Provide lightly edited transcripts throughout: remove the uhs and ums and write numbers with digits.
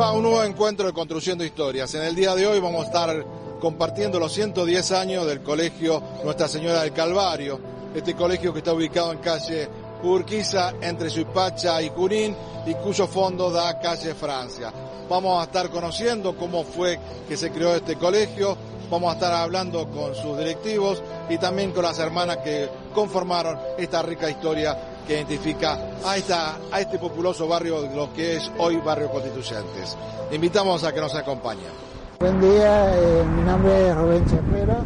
va? Un nuevo encuentro de Construyendo Historias. En el día de hoy vamos a estar compartiendo los 110 años del Colegio Nuestra Señora del Calvario, este colegio que está ubicado en calle Urquiza, entre Suipacha y Junín, y cuyo fondo da calle Francia. Vamos a estar conociendo cómo fue que se creó este colegio, vamos a estar hablando con sus directivos y también con las hermanas que conformaron esta rica historia que identifica a este populoso barrio, lo que es hoy Barrio Constituyentes. Invitamos a que nos acompañen. Buen día, mi nombre es Rubén Chapero,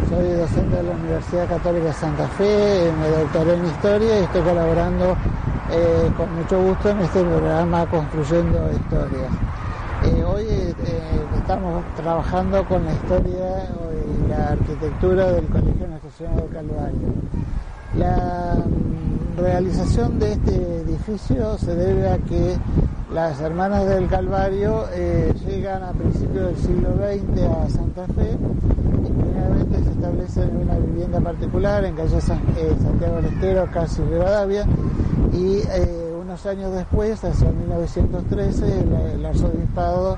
soy docente de la Universidad Católica de Santa Fe, me doctoré en Historia y estoy colaborando con mucho gusto en este programa Construyendo Historias. Hoy estamos trabajando con la historia y la arquitectura del Colegio Nuestra Señora del Calvario. La realización de este edificio se debe a que las Hermanas del Calvario llegan a principios del siglo XX a Santa Fe y primeramente se establecen en una vivienda particular en calle Santiago del Estero, casi Rivadavia, y unos años después, hacia 1913, el arzobispado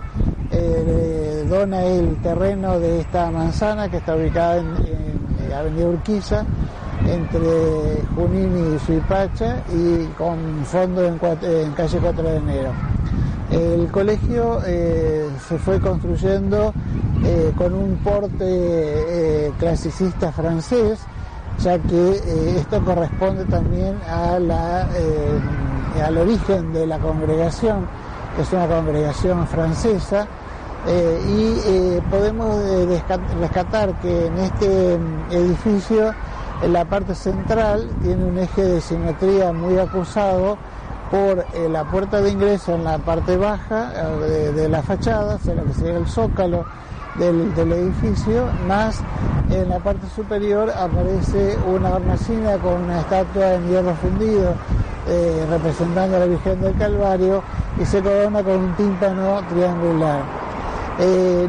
dona el terreno de esta manzana que está ubicada en Avenida Urquiza, entre Junín y Suipacha, y con fondo en calle 4 de enero. El colegio se fue construyendo con un porte clasicista francés, ya que esto corresponde también al origen de la congregación, que es una congregación francesa, y podemos rescatar que en este edificio, en la parte central, tiene un eje de simetría muy acusado por la puerta de ingreso en la parte baja de la fachada, o sea, lo que sería el zócalo del edificio, más en la parte superior aparece una hornacina con una estatua en hierro fundido representando a la Virgen del Calvario, y se corona con un tímpano triangular.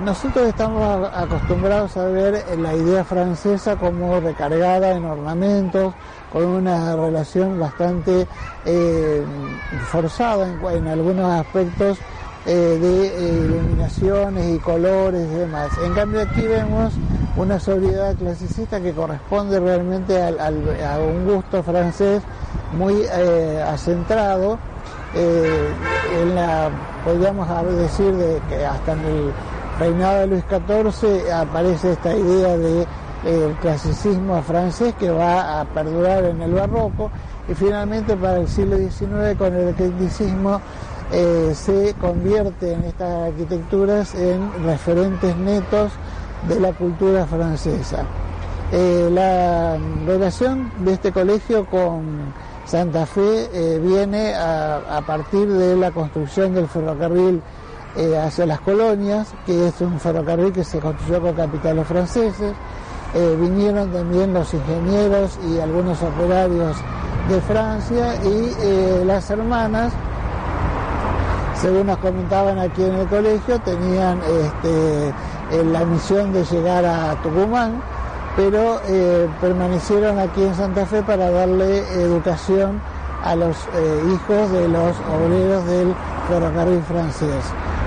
Nosotros estamos acostumbrados a ver la idea francesa como recargada en ornamentos, con una relación bastante forzada en algunos aspectos de iluminaciones y colores y demás. En cambio aquí vemos una sobriedad clasicista que corresponde realmente a un gusto francés muy acentrado. Podríamos decir que hasta en el reinado de Luis XIV aparece esta idea de el clasicismo francés que va a perdurar en el barroco, y finalmente para el siglo XIX con el eclecticismo se convierte en estas arquitecturas en referentes netos de la cultura francesa. La relación de este colegio con Santa Fe viene a partir de la construcción del ferrocarril hacia las colonias, que es un ferrocarril que se construyó con capitales franceses. Vinieron también los ingenieros y algunos operarios de Francia, y las hermanas, según nos comentaban aquí en el colegio, tenían la misión de llegar a Tucumán, pero permanecieron aquí en Santa Fe para darle educación a los hijos de los obreros del ferrocarril francés.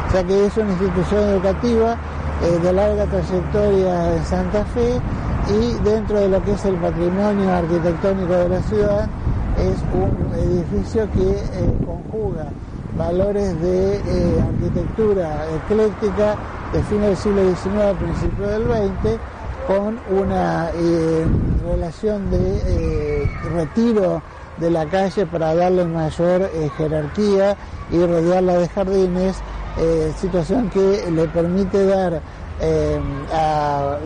O sea que es una institución educativa de larga trayectoria en Santa Fe, y dentro de lo que es el patrimonio arquitectónico de la ciudad es un edificio que conjuga valores de arquitectura ecléctica de fines del siglo XIX a principios del XX, con una relación de retiro de la calle para darle mayor jerarquía y rodearla de jardines, situación que le permite dar a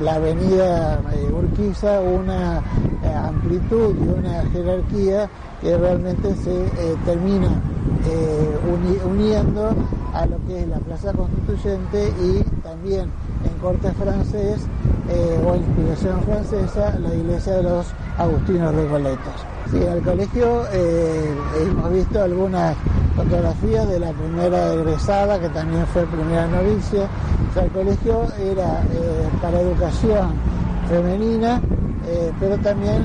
la avenida Urquiza una amplitud y una jerarquía que realmente se termina uniendo a lo que es la Plaza Constituyente, y también en corte francés o inspiración francesa, la iglesia de los Agustinos Recoletos. Sí, al colegio hemos visto algunas fotografías de la primera egresada, que también fue primera novicia. O sea, el colegio era para educación femenina, pero también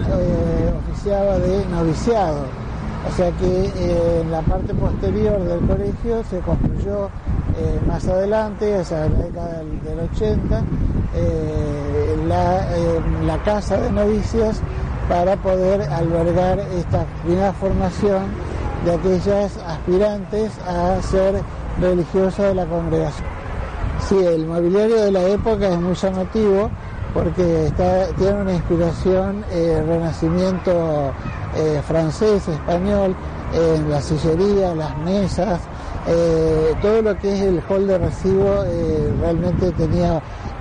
oficiaba de noviciado. O sea que en la parte posterior del colegio se construyó más adelante, o sea, en la década del 80, la casa de novicias para poder albergar esta primera formación de aquellas aspirantes a ser religiosas de la congregación. Sí, el mobiliario de la época es muy llamativo porque tiene una inspiración renacimiento francés, español, en la sillería, las mesas, todo lo que es el hall de recibo realmente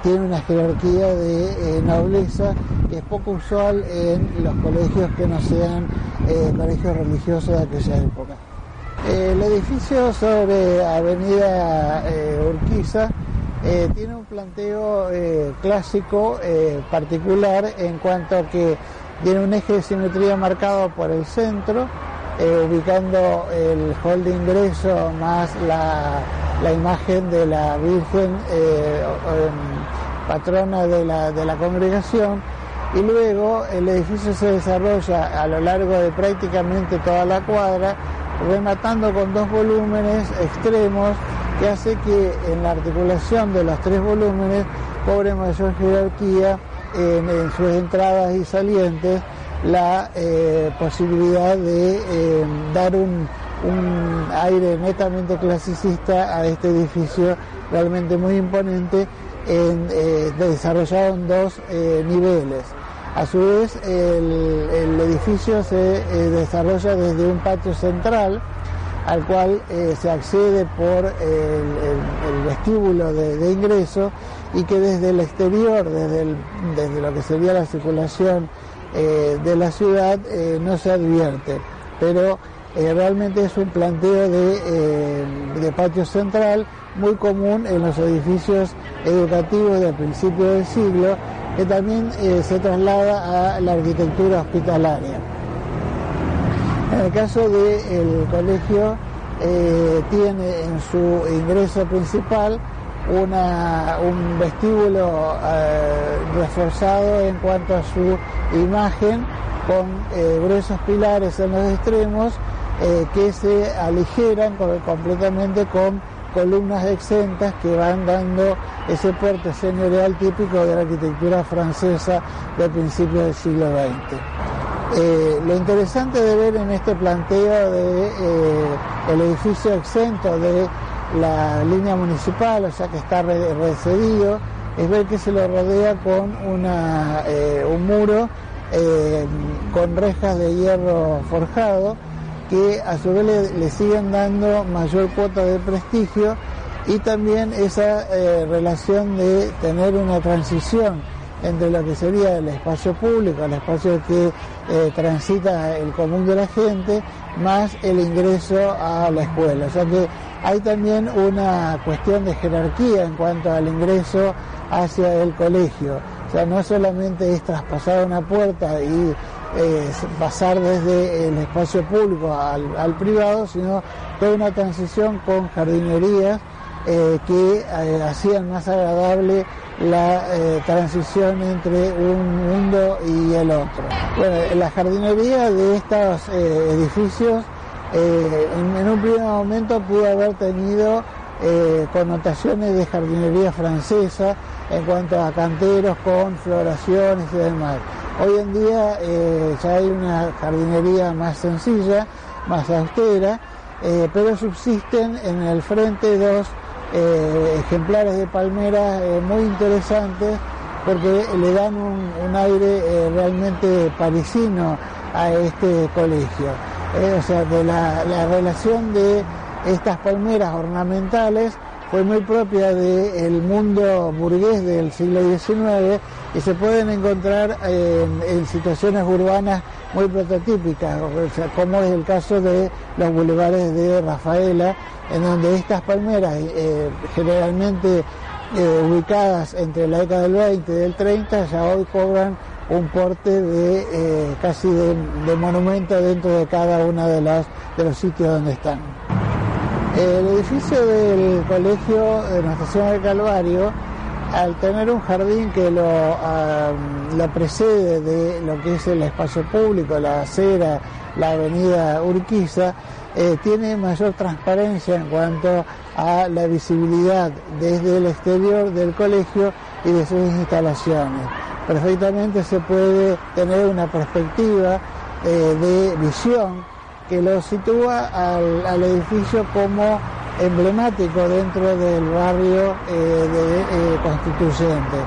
tiene una jerarquía de nobleza que es poco usual en los colegios que no sean colegios religiosos de aquella época. El edificio sobre Avenida Urquiza tiene un planteo clásico particular en cuanto a que tiene un eje de simetría marcado por el centro, ubicando el hall de ingreso más la imagen de la Virgen patrona de la congregación, y luego el edificio se desarrolla a lo largo de prácticamente toda la cuadra, rematando con 2 volúmenes extremos que hace que en la articulación de los 3 volúmenes cobre mayor jerarquía en sus entradas y salientes, la posibilidad de dar un aire netamente clasicista a este edificio realmente muy imponente, desarrollado en 2 niveles. A su vez, el edificio se desarrolla desde un patio central al cual se accede por el vestíbulo de ingreso, y que desde el exterior, desde lo que sería la circulación de la ciudad, no se advierte, pero realmente es un planteo de patio central muy común en los edificios educativos del principio del siglo, que también se traslada a la arquitectura hospitalaria. En el caso del colegio, tiene en su ingreso principal un vestíbulo reforzado en cuanto a su imagen, con gruesos pilares en los extremos que se aligeran completamente con columnas exentas que van dando ese porte señorial típico de la arquitectura francesa del principio del siglo XX. Lo interesante de ver en este planteo el edificio exento de la línea municipal, o sea que está recedido, es ver que se lo rodea con un muro con rejas de hierro forjado, que a su vez le siguen dando mayor cuota de prestigio, y también esa relación de tener una transición entre lo que sería el espacio público, el espacio que transita el común de la gente, más el ingreso a la escuela. O sea que hay también una cuestión de jerarquía en cuanto al ingreso hacia el colegio. O sea, no solamente es traspasar una puerta y pasar desde el espacio público al privado, sino toda una transición con jardinerías que hacían más agradable la transición entre un mundo y el otro. Bueno, la jardinería de estos edificios en un primer momento pudo haber tenido connotaciones de jardinería francesa en cuanto a canteros con floraciones y demás. Hoy en día ya hay una jardinería más sencilla, más austera, pero subsisten en el frente 2 ejemplares de palmeras muy interesantes, porque le dan un aire realmente parisino a este colegio. O sea, de la relación de estas palmeras ornamentales fue muy propia del mundo burgués del siglo XIX, y se pueden encontrar en situaciones urbanas muy prototípicas, o sea, como es el caso de los bulevares de Rafaela, en donde estas palmeras, generalmente ubicadas entre la década del 20 y del 30, ya hoy cobran un porte de casi de monumento dentro de cada uno de los sitios donde están. El edificio del colegio de Nuestra Señora del Calvario al tener un jardín que lo precede de lo que es el espacio público, la acera, la avenida Urquiza, tiene mayor transparencia en cuanto a la visibilidad desde el exterior del colegio y de sus instalaciones. Perfectamente se puede tener una perspectiva de visión que lo sitúa al edificio como emblemático dentro del barrio Constituyente.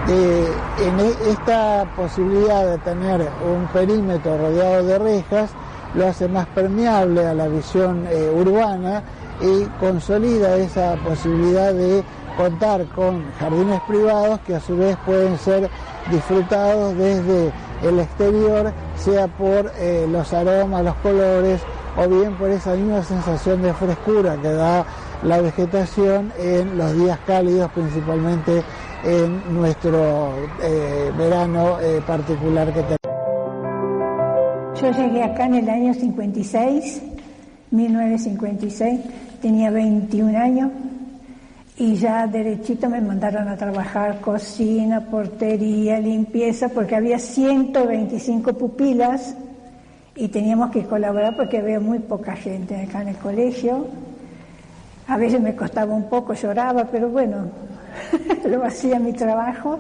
En esta posibilidad de tener un perímetro rodeado de rejas lo hace más permeable a la visión urbana y consolida esa posibilidad de contar con jardines privados que a su vez pueden ser disfrutados desde el exterior, sea por los aromas, los colores, o bien por esa misma sensación de frescura que da la vegetación en los días cálidos, principalmente en nuestro verano particular que tenemos. Yo llegué acá en el año 1956, tenía 21 años y ya derechito me mandaron a trabajar cocina, portería, limpieza, porque había 125 pupilas y teníamos que colaborar porque había muy poca gente acá en el colegio. A veces me costaba un poco, lloraba, pero bueno, lo hacía mi trabajo.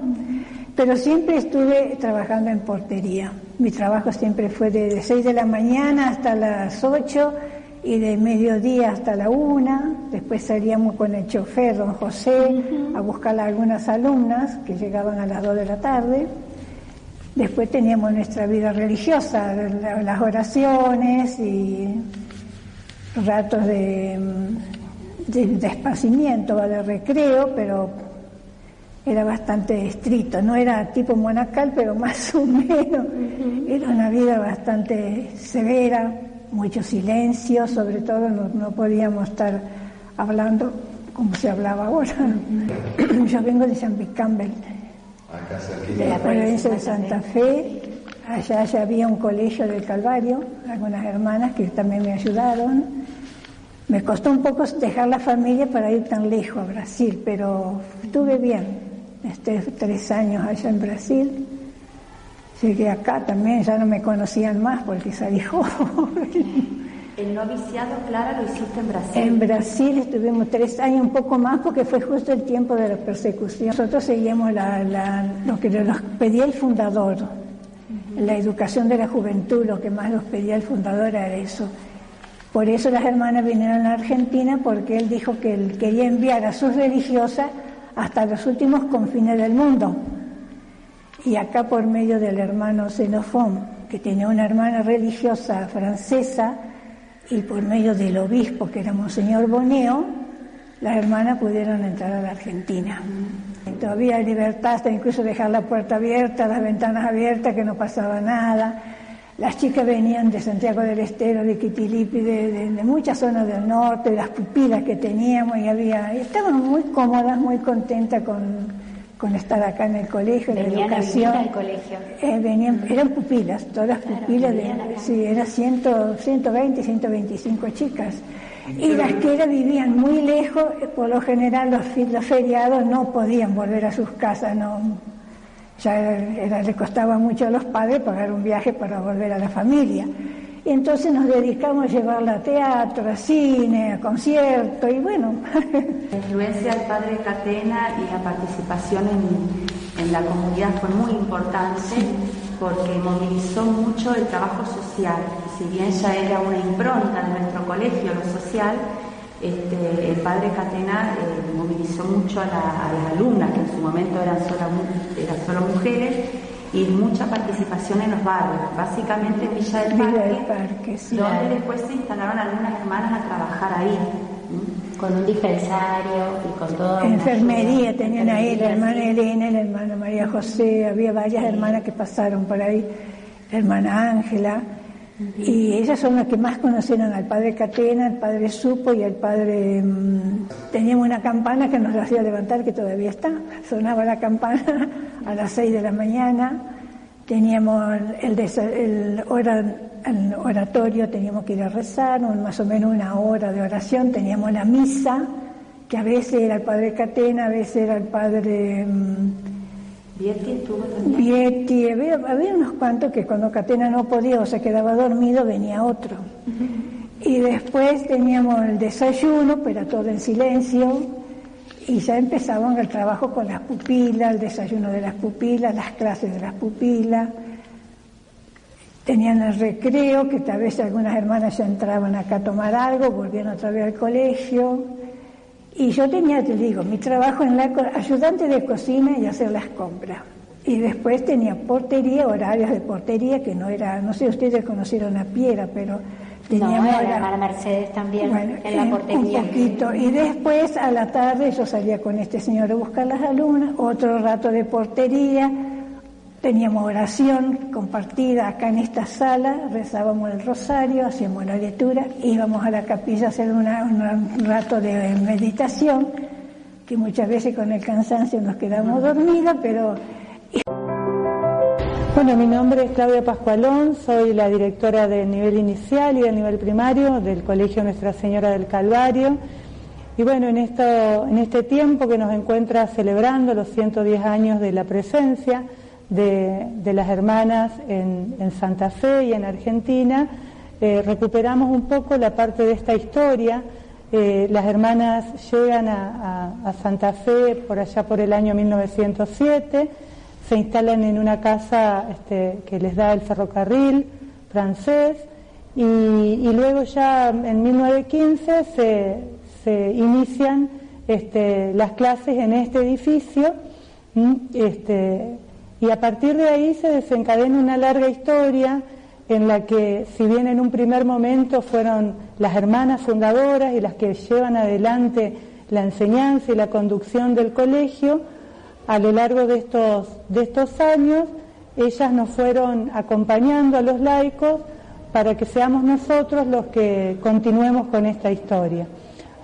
Pero siempre estuve trabajando en portería. Mi trabajo siempre fue de 6 de la mañana hasta las 8 y de mediodía hasta la 1. Después salíamos con el chofer, don José, a buscar a algunas alumnas que llegaban a las 2 de la tarde. Después teníamos nuestra vida religiosa, las oraciones y ratos de esparcimiento, de recreo, pero era bastante estricto, no era tipo monacal, pero más o menos. Era una vida bastante severa, mucho silencio, sobre todo no podíamos estar hablando como se hablaba ahora. Yo vengo de San Luis Campbell, de la provincia de Santa Fe. Allá ya había un colegio del Calvario, algunas hermanas que también me ayudaron. Me costó un poco dejar la familia para ir tan lejos a Brasil, pero estuve bien. 3 años allá en Brasil. Llegué acá también, ya no me conocían más porque salí joven. El noviciado, Clara, lo hiciste en Brasil. En Brasil estuvimos 3 años, un poco más, porque fue justo el tiempo de la persecución. Nosotros seguíamos lo que nos pedía el fundador, la educación de la juventud, lo que más nos pedía el fundador era eso. Por eso las hermanas vinieron a Argentina, porque él dijo que él quería enviar a sus religiosas hasta los últimos confines del mundo. Y acá por medio del hermano Xenofón, que tenía una hermana religiosa francesa, y por medio del obispo, que era Monseñor Boneo, las hermanas pudieron entrar a la Argentina. Todavía hay libertad, hasta incluso dejar la puerta abierta, las ventanas abiertas, que no pasaba nada. Las chicas venían de Santiago del Estero, de Quitilipi, de muchas zonas del norte, de las pupilas que teníamos, y estaban muy cómodas, muy contentas con estar acá en el colegio, en la educación. Al colegio. Eran pupilas, todas las pupilas, eran 120, 125 chicas. Y las que vivían muy lejos, por lo general los feriados no podían volver a sus casas, le costaba mucho a los padres pagar un viaje para volver a la familia. Y entonces nos dedicamos a llevarla a teatro, a cine, a conciertos, y bueno. La influencia del padre Catena y la participación en la comunidad fue muy importante, porque movilizó mucho el trabajo social. Si bien ya era una impronta de nuestro colegio, lo social, el padre Catena movilizó mucho a las alumnas, que en su momento eran solo mujeres, y mucha participación en los barrios, básicamente en Villa del Parque, sí, donde después se instalaron algunas hermanas a trabajar ahí. Con un dispensario y con todo. Enfermería tenían ahí, la hermana Elena, la hermana María José, había varias hermanas que pasaron por ahí, la hermana Ángela. Y ellas son las que más conocieron al padre Catena, al padre Supo y al padre... Teníamos una campana que nos hacía levantar, que todavía está, sonaba la campana a las 6 de la mañana. Teníamos el oratorio, teníamos que ir a rezar, más o menos 1 hora de oración. Teníamos la misa, que a veces era el padre Catena, a veces era el padre Vietti estuvo también. Vietti, había unos cuantos que cuando Catena no podía o se quedaba dormido venía otro. Y después teníamos el desayuno, pero todo en silencio, y ya empezaban el trabajo con las pupilas, el desayuno de las pupilas, las clases de las pupilas. Tenían el recreo, que tal vez algunas hermanas ya entraban acá a tomar algo, volvían otra vez al colegio. Y yo tenía, te digo, mi trabajo en la ayudante de cocina y hacer las compras. Y después tenía portería, horarios de portería, que no era, no sé si ustedes conocieron a Piera, pero teníamos... No, era la Mercedes también, bueno, en la portería. Un poquito. Y después, a la tarde, yo salía con este señor a buscar las alumnas, otro rato de portería, teníamos oración compartida acá en esta sala, rezábamos el rosario, hacíamos la lectura, íbamos a la capilla a hacer un rato de meditación, que muchas veces con el cansancio nos quedamos dormidas, pero... Bueno, mi nombre es Claudia Pascualón, soy la directora del nivel inicial y del nivel primario del Colegio Nuestra Señora del Calvario. Y bueno, en este tiempo que nos encuentra celebrando los 110 años de la presencia de las hermanas en Santa Fe y en Argentina, recuperamos un poco la parte de esta historia. Las hermanas llegan a Santa Fe por allá por el año 1907, se instalan en una casa que les da el ferrocarril francés y luego ya en 1915 se inician las clases en este edificio. Y a partir de ahí se desencadena una larga historia en la que, si bien en un primer momento fueron las hermanas fundadoras y las que llevan adelante la enseñanza y la conducción del colegio, a lo largo de estos años, ellas nos fueron acompañando a los laicos para que seamos nosotros los que continuemos con esta historia.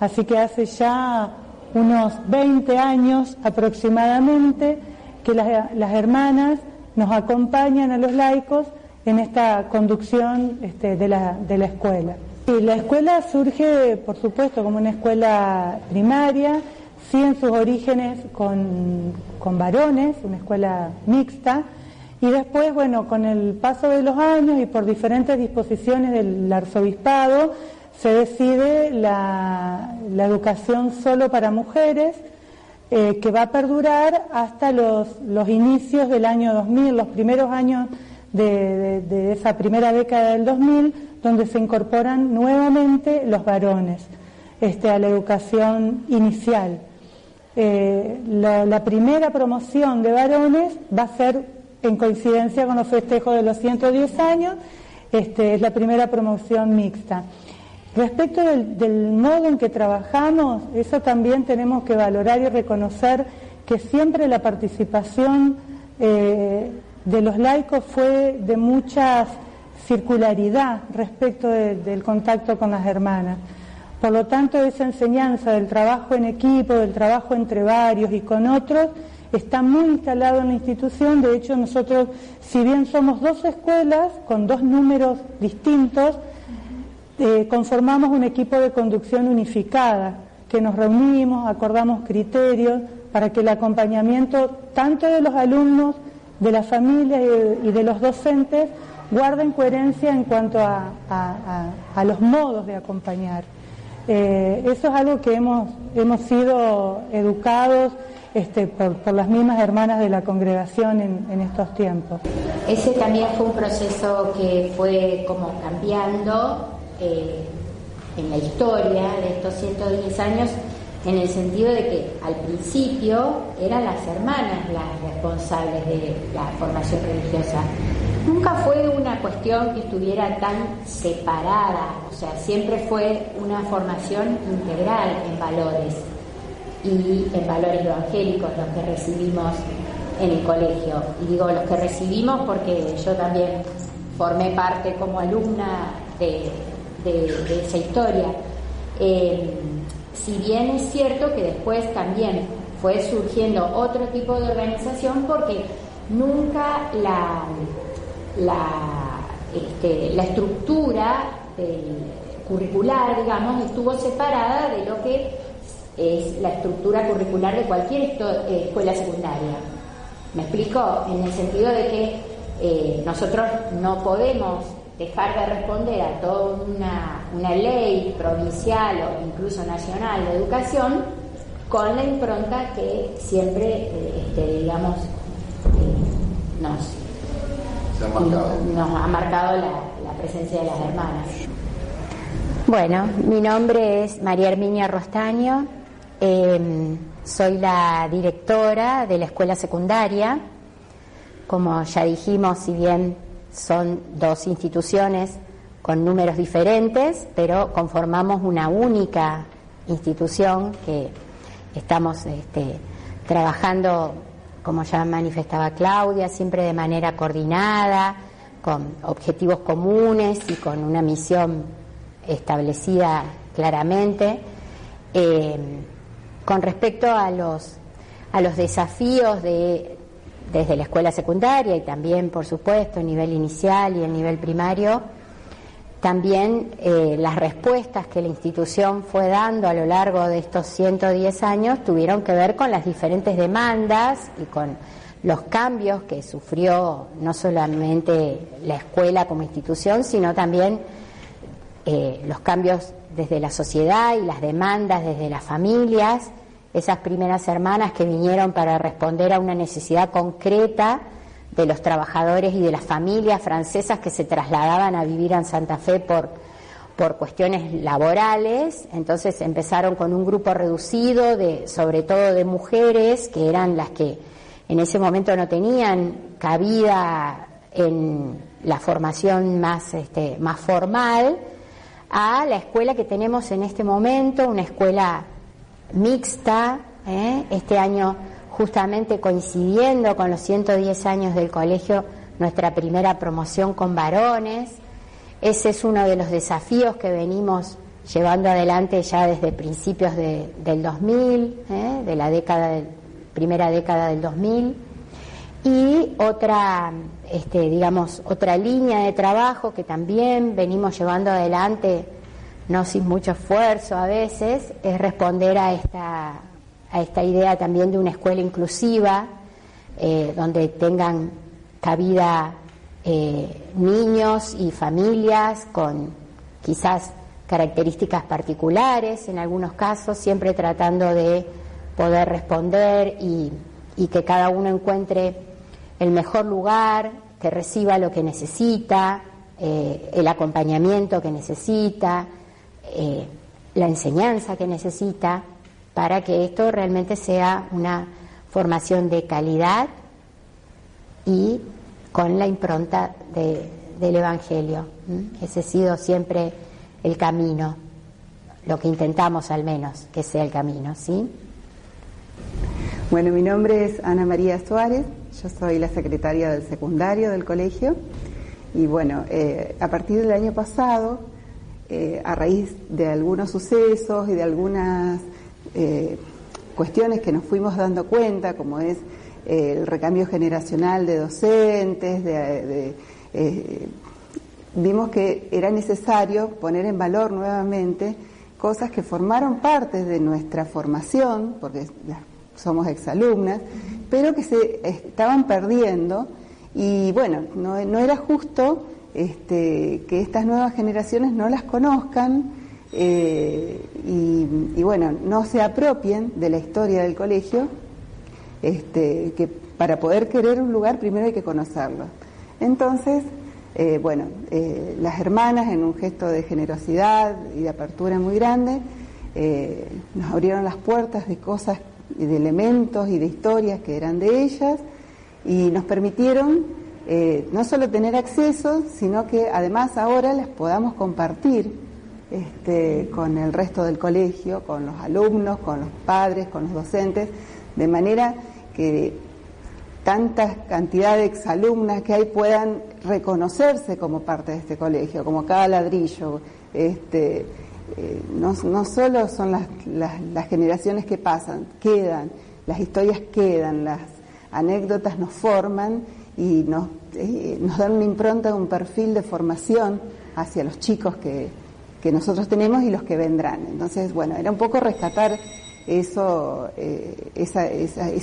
Así que hace ya unos 20 años aproximadamente que las hermanas nos acompañan a los laicos en esta conducción de la escuela. Y la escuela surge, por supuesto, como una escuela primaria, sí en sus orígenes con varones, una escuela mixta, y después, bueno, con el paso de los años y por diferentes disposiciones del arzobispado, se decide la educación solo para mujeres, que va a perdurar hasta los inicios del año 2000, los primeros años de esa primera década del 2000, donde se incorporan nuevamente los varones a la educación inicial. La primera promoción de varones va a ser en coincidencia con los festejos de los 110 años, es la primera promoción mixta. Respecto del modo en que trabajamos, eso también tenemos que valorar y reconocer que siempre la participación de los laicos fue de mucha circularidad respecto del contacto con las hermanas. Por lo tanto, esa enseñanza del trabajo en equipo, del trabajo entre varios y con otros, está muy instalado en la institución. De hecho, nosotros, si bien somos dos escuelas con dos números distintos, conformamos un equipo de conducción unificada, que nos reunimos, acordamos criterios para que el acompañamiento tanto de los alumnos, de las familias y de los docentes guarden coherencia en cuanto a los modos de acompañar. Eso es algo que hemos sido educados por las mismas hermanas de la congregación en estos tiempos. Ese también fue un proceso que fue como cambiando en la historia de estos 110 años, en el sentido de que al principio eran las hermanas las responsables de la formación religiosa. Nunca fue una cuestión que estuviera tan separada, o sea, siempre fue una formación integral en valores y en valores evangélicos los que recibimos en el colegio. Y digo los que recibimos porque yo también formé parte como alumna de esa historia. Si bien es cierto que después también fue surgiendo otro tipo de organización, porque nunca la estructura curricular, digamos, estuvo separada de lo que es la estructura curricular de cualquier escuela secundaria. ¿Me explico? En el sentido de que nosotros no podemos dejar de responder a toda una ley provincial o incluso nacional de educación con la impronta que siempre, digamos, nos ha marcado la presencia de las hermanas. Bueno, mi nombre es María Herminia Rostaño, soy la directora de la escuela secundaria. Como ya dijimos, si bien son dos instituciones con números diferentes, pero conformamos una única institución que estamos trabajando, como ya manifestaba Claudia, siempre de manera coordinada, con objetivos comunes y con una misión establecida claramente. Con respecto a los desafíos desde la escuela secundaria y también, por supuesto, el nivel inicial y el nivel primario, también las respuestas que la institución fue dando a lo largo de estos 110 años tuvieron que ver con las diferentes demandas y con los cambios que sufrió no solamente la escuela como institución, sino también los cambios desde la sociedad y las demandas desde las familias, esas primeras hermanas que vinieron para responder a una necesidad concreta de los trabajadores y de las familias francesas que se trasladaban a vivir en Santa Fe por cuestiones laborales. Entonces empezaron con un grupo reducido, sobre todo de mujeres, que eran las que en ese momento no tenían cabida en la formación más formal, a la escuela que tenemos en este momento, una escuela mixta, este año justamente coincidiendo con los 110 años del colegio, nuestra primera promoción con varones. Ese es uno de los desafíos que venimos llevando adelante ya desde principios del 2000, de la primera década del 2000. Y otra línea de trabajo que también venimos llevando adelante, no sin mucho esfuerzo a veces, es responder a esta idea también de una escuela inclusiva, donde tengan cabida niños y familias con quizás características particulares en algunos casos, siempre tratando de poder responder y que cada uno encuentre el mejor lugar, que reciba lo que necesita, el acompañamiento que necesita, la enseñanza que necesita, para que esto realmente sea una formación de calidad y con la impronta del Evangelio. Ese ha sido siempre el camino, lo que intentamos al menos que sea el camino, ¿sí? Bueno, mi nombre es Ana María Suárez, yo soy la secretaria del secundario del colegio y bueno, a partir del año pasado, a raíz de algunos sucesos y de algunas cuestiones que nos fuimos dando cuenta, como es el recambio generacional de docentes, vimos que era necesario poner en valor nuevamente cosas que formaron parte de nuestra formación, porque somos exalumnas, pero que se estaban perdiendo y bueno, no era justo que estas nuevas generaciones no las conozcan y bueno, no se apropien de la historia del colegio, que para poder querer un lugar primero hay que conocerlo. Entonces, las hermanas, en un gesto de generosidad y de apertura muy grande, nos abrieron las puertas de cosas, de elementos y de historias que eran de ellas y nos permitieron no solo tener acceso, sino que además ahora las podamos compartir con el resto del colegio, con los alumnos, con los padres, con los docentes, de manera que tanta cantidad de exalumnas que hay puedan reconocerse como parte de este colegio, como cada ladrillo. No solo son las generaciones que pasan, quedan, las historias quedan, las anécdotas nos forman y nos dan una impronta, un perfil de formación hacia los chicos que nosotros tenemos y los que vendrán. Entonces, bueno, era un poco rescatar esa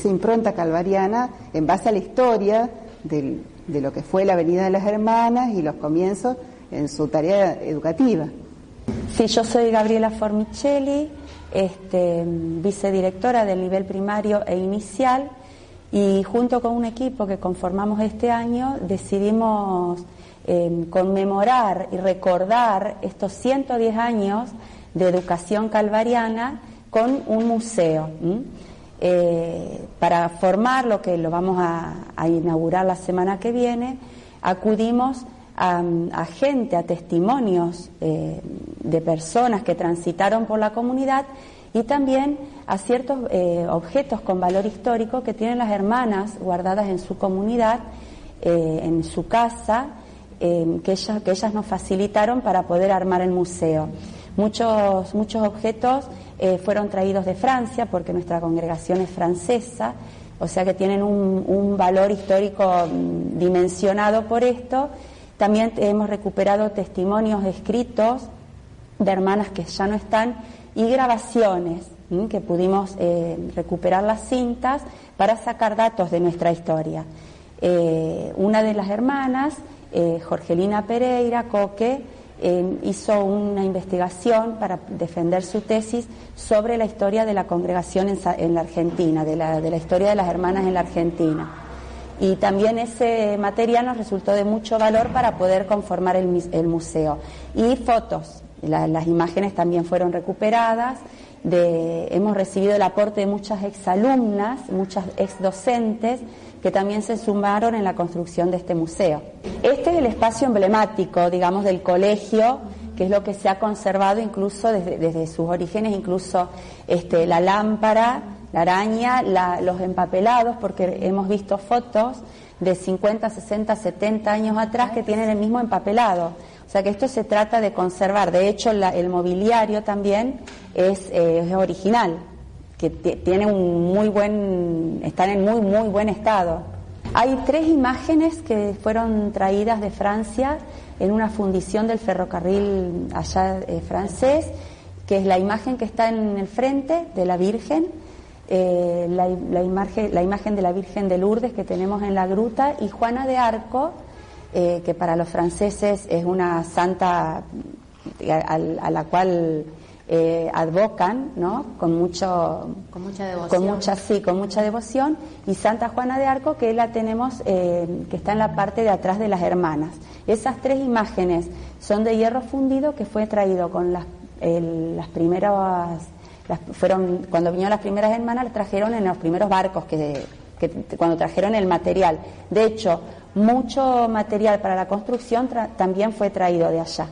impronta calvariana en base a la historia de lo que fue la Avenida de las Hermanas y los comienzos en su tarea educativa. Sí, yo soy Gabriela Formicelli, vicedirectora del nivel primario e inicial, y junto con un equipo que conformamos este año decidimos conmemorar y recordar estos 110 años de educación calvariana con un museo. Para formar lo que lo vamos a inaugurar la semana que viene, acudimos a gente, a testimonios de personas que transitaron por la comunidad y también a ciertos objetos con valor histórico que tienen las hermanas guardadas en su comunidad, en su casa, que ellas nos facilitaron para poder armar el museo. Muchos objetos fueron traídos de Francia porque nuestra congregación es francesa, o sea que tienen un valor histórico dimensionado por esto. También hemos recuperado testimonios escritos de hermanas que ya no están y grabaciones que pudimos recuperar las cintas para sacar datos de nuestra historia. Una de las hermanas, Jorgelina Pereira Coque, hizo una investigación para defender su tesis sobre la historia de la congregación en la Argentina, de la historia de las hermanas en la Argentina. Y también ese material nos resultó de mucho valor para poder conformar el museo. Y fotos, las imágenes también fueron recuperadas. Hemos recibido el aporte de muchas exalumnas, muchas exdocentes, que también se sumaron en la construcción de este museo. Este es el espacio emblemático, digamos, del colegio, que es lo que se ha conservado incluso desde sus orígenes, incluso la lámpara, la araña, los empapelados, porque hemos visto fotos de 50, 60, 70 años atrás que tienen el mismo empapelado. O sea que esto se trata de conservar. De hecho, el mobiliario también es original, que tiene están en muy buen estado. Hay 3 imágenes que fueron traídas de Francia en una fundición del ferrocarril allá francés, que es la imagen que está en el frente de la Virgen, la imagen de la Virgen de Lourdes que tenemos en la gruta, y Juana de Arco, que para los franceses es una santa a la cual advocan, ¿no? Con mucha devoción, y Santa Juana de Arco, que la tenemos que está en la parte de atrás de las hermanas. Esas 3 imágenes son de hierro fundido, que fue traído con las primeras, cuando vinieron las primeras hermanas, las trajeron en los primeros barcos que cuando trajeron el material. De hecho, mucho material para la construcción también fue traído de allá.